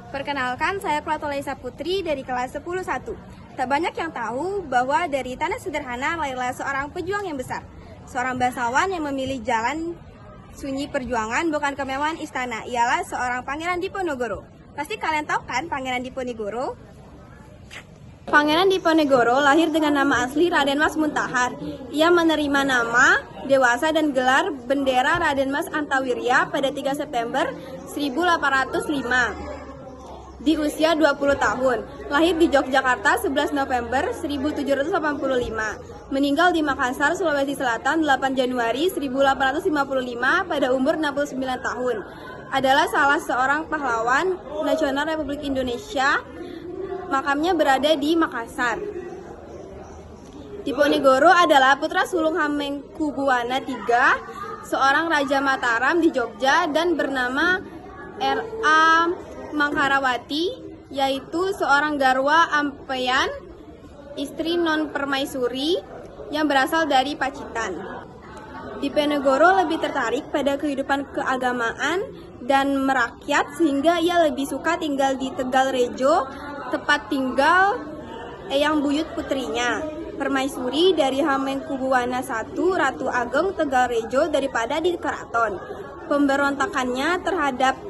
Perkenalkan, saya Klatolaisa Putri dari kelas 10-1. Tak banyak yang tahu bahwa dari tanah sederhana lahirlah seorang pejuang yang besar. Seorang bangsawan yang memilih jalan sunyi perjuangan, bukan kemewahan istana. Ialah seorang Pangeran Diponegoro. Pasti kalian tahu kan Pangeran Diponegoro? Pangeran Diponegoro lahir dengan nama asli Raden Mas Muntahar. Ia menerima nama dewasa dan gelar bendera Raden Mas Antawirya pada 3 September 1805. Di usia 20 tahun, lahir di Yogyakarta 11 November 1785, meninggal di Makassar, Sulawesi Selatan 8 Januari 1855 pada umur 69 tahun. Adalah salah seorang pahlawan nasional Republik Indonesia. Makamnya berada di Makassar. Diponegoro adalah putra sulung Hamengkubuwana III, seorang Raja Mataram di Jogja, dan bernama R.A. Mangharawati, yaitu seorang Garwa Ampeyan, istri non permaisuri yang berasal dari Pacitan. Diponegoro lebih tertarik pada kehidupan keagamaan dan merakyat sehingga ia lebih suka tinggal di Tegal Rejo, tepat tinggal Eyang Buyut putrinya, permaisuri dari Hamengkubuwana I, Ratu Ageng Tegal Rejo, daripada di keraton. Pemberontakannya terhadap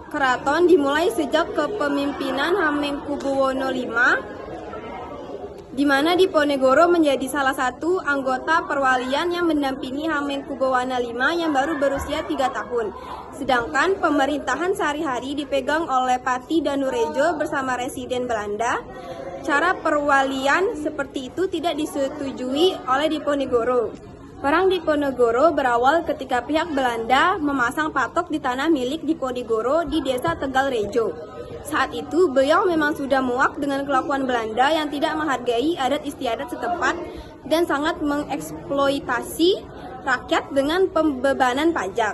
keraton dimulai sejak kepemimpinan Hamengkubuwono V, di mana Diponegoro menjadi salah satu anggota perwalian yang mendampingi Hamengkubuwana V yang baru berusia 3 tahun. Sedangkan pemerintahan sehari-hari dipegang oleh Pati Danurejo bersama Residen Belanda. Cara perwalian seperti itu tidak disetujui oleh Diponegoro. Perang Diponegoro berawal ketika pihak Belanda memasang patok di tanah milik Diponegoro di desa Tegal Rejo. Saat itu beliau memang sudah muak dengan kelakuan Belanda yang tidak menghargai adat istiadat setempat dan sangat mengeksploitasi rakyat dengan pembebanan pajak.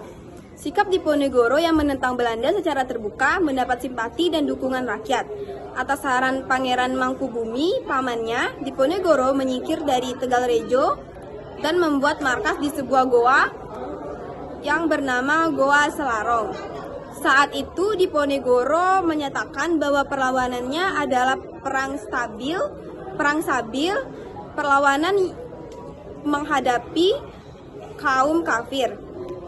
Sikap Diponegoro yang menentang Belanda secara terbuka mendapat simpati dan dukungan rakyat. Atas saran Pangeran Mangkubumi, pamannya, Diponegoro menyingkir dari Tegal Rejo dan membuat markas di sebuah goa yang bernama Goa Selarong. Saat itu Diponegoro menyatakan bahwa perlawanannya adalah perang sabil, perlawanan menghadapi kaum kafir.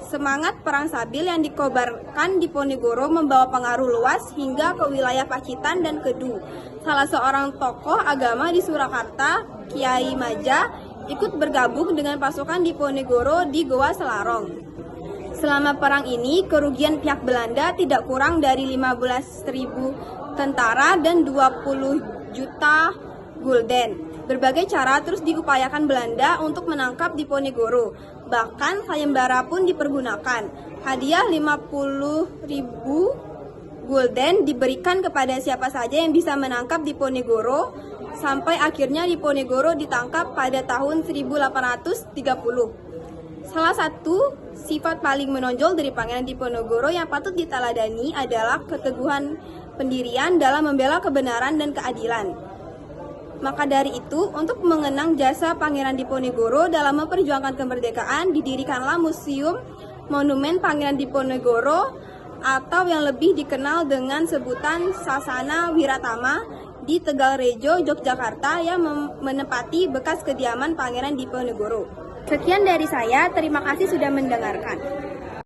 Semangat perang sabil yang dikobarkan Diponegoro membawa pengaruh luas hingga ke wilayah Pacitan dan Kedu. Salah seorang tokoh agama di Surakarta, Kiai Maja, ikut bergabung dengan pasukan Diponegoro di Goa Selarong. Selama perang ini, kerugian pihak Belanda tidak kurang dari 15.000 tentara dan 20 juta gulden. Berbagai cara terus diupayakan Belanda untuk menangkap Diponegoro. Bahkan sayembara pun dipergunakan. Hadiah 50.000 gulden diberikan kepada siapa saja yang bisa menangkap Diponegoro, sampai akhirnya Diponegoro ditangkap pada tahun 1830. Salah satu sifat paling menonjol dari Pangeran Diponegoro yang patut diteladani adalah keteguhan pendirian dalam membela kebenaran dan keadilan. Maka dari itu, untuk mengenang jasa Pangeran Diponegoro dalam memperjuangkan kemerdekaan, didirikanlah Museum Monumen Pangeran Diponegoro, atau yang lebih dikenal dengan sebutan Sasana Wiratama, di Tegal Rejo, Yogyakarta, yang menempati bekas kediaman Pangeran Diponegoro. Sekian dari saya, terima kasih sudah mendengarkan.